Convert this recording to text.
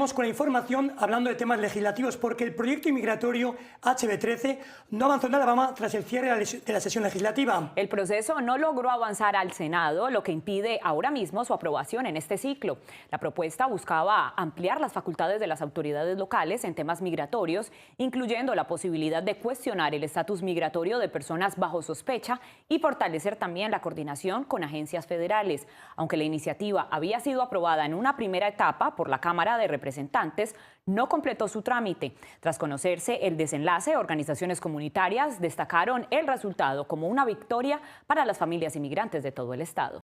Vamos con la información hablando de temas legislativos porque el proyecto inmigratorio HB13 no avanzó en Alabama tras el cierre de la sesión legislativa. El proceso no logró avanzar al Senado, lo que impide ahora mismo su aprobación en este ciclo. La propuesta buscaba ampliar las facultades de las autoridades locales en temas migratorios, incluyendo la posibilidad de cuestionar el estatus migratorio de personas bajo sospecha y fortalecer también la coordinación con agencias federales. Aunque la iniciativa había sido aprobada en una primera etapa por la Cámara de Representantes, no completó su trámite. Tras conocerse el desenlace, organizaciones comunitarias destacaron el resultado como una victoria para las familias inmigrantes de todo el estado.